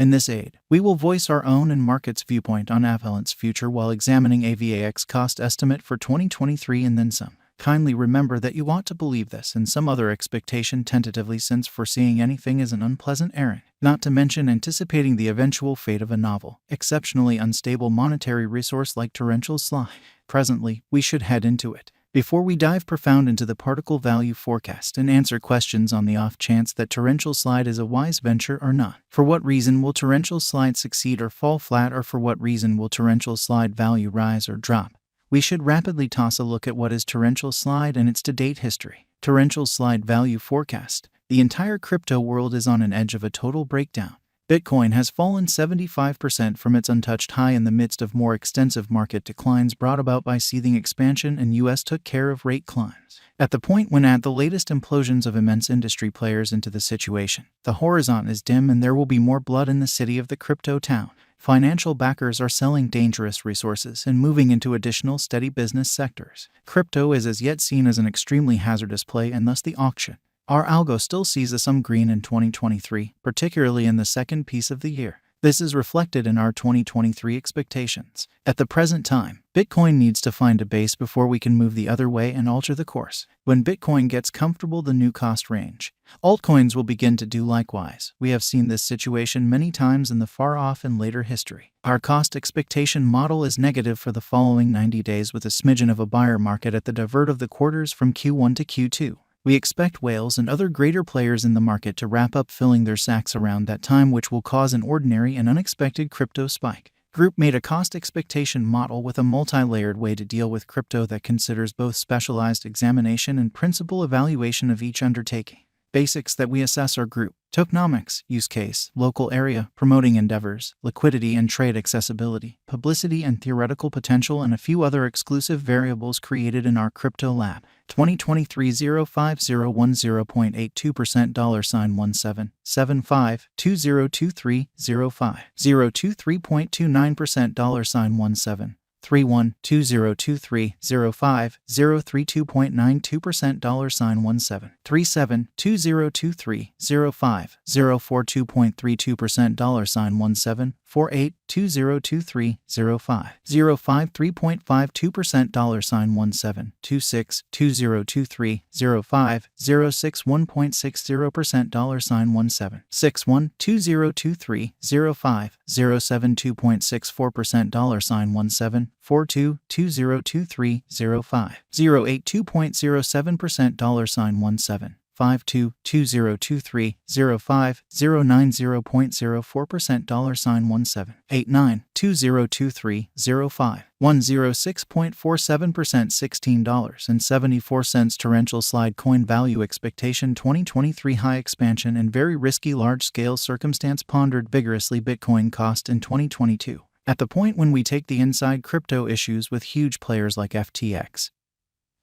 In this aid, we will voice our own and market's viewpoint on Avalanche's future while examining Avax cost estimate for 2023 and then some. Kindly remember that you ought to believe this and some other expectation tentatively, since foreseeing anything is an unpleasant errand, not to mention anticipating the eventual fate of a novel, exceptionally unstable monetary resource like torrential slide. Presently, we should head into it. Before we dive profound into the particle value forecast and answer questions on the off chance that torrential slide is a wise venture or not. For what reason will torrential slide succeed or fall flat, or for what reason will torrential slide value rise or drop? We should rapidly toss a look at what is torrential slide and its to-date history. Torrential slide value forecast. The entire crypto world is on an edge of a total breakdown. Bitcoin has fallen 75% from its untouched high in the midst of more extensive market declines brought about by seething expansion, and US took care of rate climbs. At the point when add the latest implosions of immense industry players into the situation, the horizon is dim and there will be more blood in the city of the crypto town. Financial backers are selling dangerous resources and moving into additional steady business sectors. Crypto is as yet seen as an extremely hazardous play, and thus the auction. Our algo still sees some green in 2023, particularly in the second piece of the year. This is reflected in our 2023 expectations. At the present time, Bitcoin needs to find a base before we can move the other way and alter the course. When Bitcoin gets comfortable the new cost range, altcoins will begin to do likewise. We have seen this situation many times in the far-off and later history. Our cost expectation model is negative for the following 90 days, with a smidgen of a buyer market at the divert of the quarters from Q1 to Q2. We expect whales and other greater players in the market to wrap up filling their sacks around that time, which will cause an ordinary and unexpected crypto spike. Group made a cost expectation model with a multi-layered way to deal with crypto that considers both specialized examination and principal evaluation of each undertaking. Basics that we assess are group, tokenomics, use case, local area, promoting endeavors, liquidity and trade accessibility, publicity and theoretical potential, and a few other exclusive variables created in our crypto lab. 2023 05010.82% $17 75 2023 05 023.29% $17 31 2023 05 032.92% $17 37 2023 05 042.32% $17 48 2023 05 053.52% $17 26 2023 05 061.60% $17 61 2023 05 072.64% $17 42 2023 05 082.07% $17 52 2023 05 090.04% $17 89 2023 05 106.47% $16.74 torrential slide coin value expectation 2023 high expansion and very risky large-scale circumstance pondered vigorously Bitcoin cost in 2022. At the point when we take the inside crypto issues with huge players like FTX,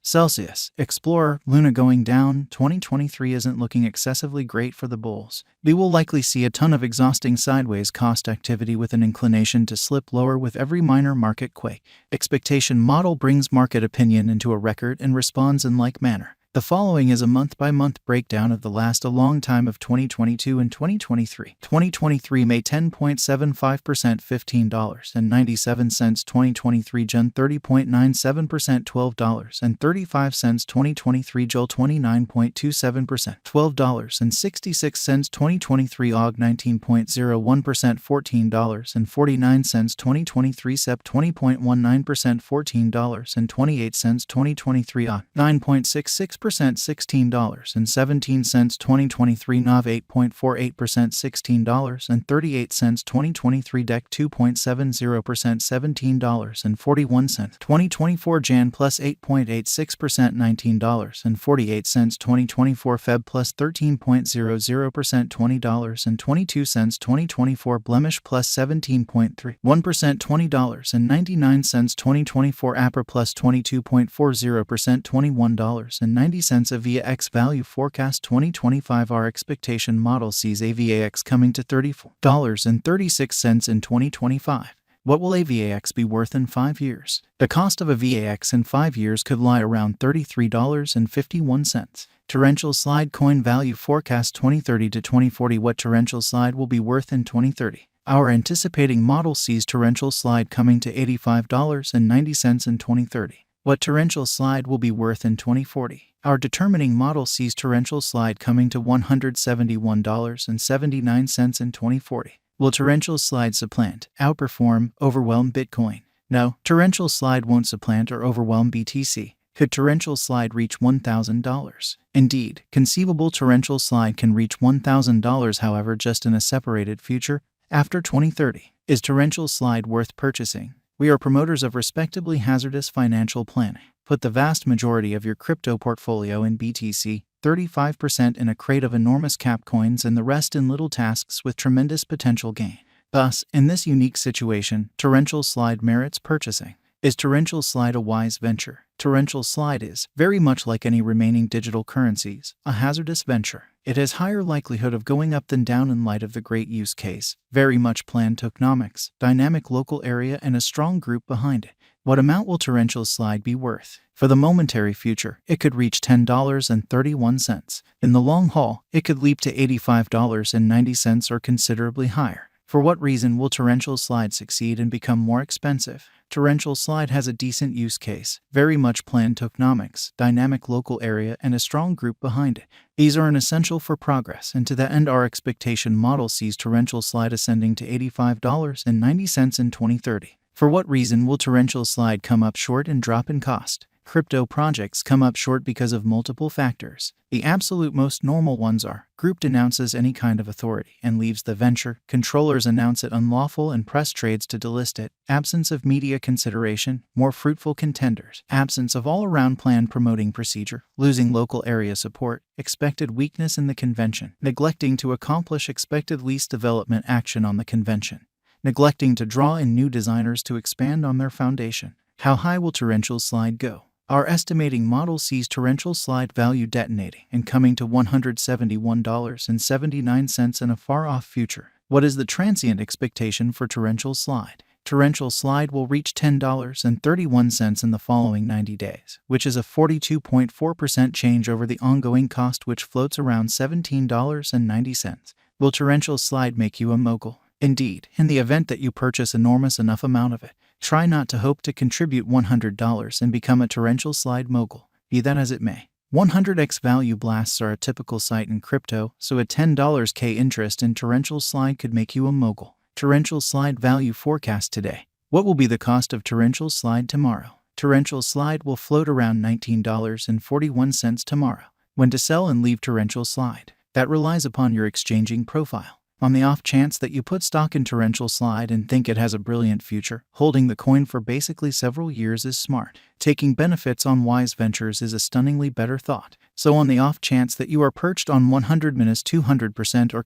Celsius, Explorer, Luna going down, 2023 isn't looking excessively great for the bulls. We will likely see a ton of exhausting sideways cost activity with an inclination to slip lower with every minor market quake. Expectation model brings market opinion into a record and responds in like manner. The following is a month-by-month breakdown of the last a long time of 2022 and 2023. 2023 May 10.75% $15.97. 2023 June 30.97% $12.35. 2023 July 29.27% $12.66. 2023 Aug 19.01% $14.49. 2023 Sep 20.19% $14.28. 2023 Oct 9.66% $16.17. 2023 Nav 8.48% $16.38. 2023 Dec 2.70% $17.41. 2024 Jan plus 8.86% $19.48. 2024 Feb plus 13.00% $20.22. 2024 Blemish plus 17.31% $20.99. 2024 APRA plus 22.40% $21.90. Avax value forecast 2025. Our expectation model sees Avax coming to $34.36 in 2025. What will Avax be worth in 5 years? The cost of a VAX in 5 years could lie around $33.51. Torrential Slide Coin Value Forecast 2030 to 2040. What Torrential Slide will be worth in 2030. Our anticipating model sees Torrential Slide coming to $85.90 in 2030. What Torrential Slide will be worth in 2040. Our determining model sees Torrential Slide coming to $171.79 in 2040. Will Torrential Slide supplant, outperform, overwhelm Bitcoin? No, Torrential Slide won't supplant or overwhelm BTC. Could Torrential Slide reach $1,000? Indeed, conceivable Torrential Slide can reach $1,000, however, just in a separated future after 2030. Is Torrential Slide worth purchasing? We are promoters of respectably hazardous financial planning. Put the vast majority of your crypto portfolio in BTC, 35% in a crate of enormous cap coins, and the rest in little tasks with tremendous potential gain. Thus, in this unique situation, Torrential Slide merits purchasing. Is Torrential Slide a wise venture? Torrential Slide is, very much like any remaining digital currencies, a hazardous venture. It has higher likelihood of going up than down in light of the great use case, very much planned tokenomics, dynamic local area, and a strong group behind it. What amount will Torrential Slide be worth? For the momentary future, it could reach $10.31. In the long haul, it could leap to $85.90 or considerably higher. For what reason will Torrential Slide succeed and become more expensive? Torrential Slide has a decent use case, very much planned tokenomics, dynamic local area, and a strong group behind it. These are an essential for progress, and to that end our expectation model sees Torrential Slide ascending to $85.90 in 2030. For what reason will Torrential Slide come up short and drop in cost? Crypto projects come up short because of multiple factors. The absolute most normal ones are: group denounces any kind of authority and leaves the venture, controllers announce it unlawful and press trades to delist it, absence of media consideration, more fruitful contenders, absence of all-around plan promoting procedure, losing local area support, expected weakness in the convention, neglecting to accomplish expected least development action on the convention, neglecting to draw in new designers to expand on their foundation. How high will Torrential Slide go? Our estimating model sees Torrential Slide value detonating and coming to $171.79 in a far-off future. What is the transient expectation for Torrential Slide? Torrential Slide will reach $10.31 in the following 90 days, which is a 42.4% change over the ongoing cost, which floats around $17.90. Will Torrential Slide make you a mogul? Indeed, in the event that you purchase enormous enough amount of it, try not to hope to contribute $100 and become a Torrential Slide mogul. Be that as it may, 100x value blasts are a typical sight in crypto, so a $10K interest in Torrential Slide could make you a mogul. Torrential Slide value forecast today. What will be the cost of Torrential Slide tomorrow? Torrential Slide will float around $19.41 tomorrow. When to sell and leave Torrential Slide? That relies upon your exchanging profile. On the off chance that you put stock in Torrential Slide and think it has a brilliant future, holding the coin for basically several years is smart. Taking benefits on wise ventures is a stunningly better thought. So on the off chance that you are perched on 100-200% or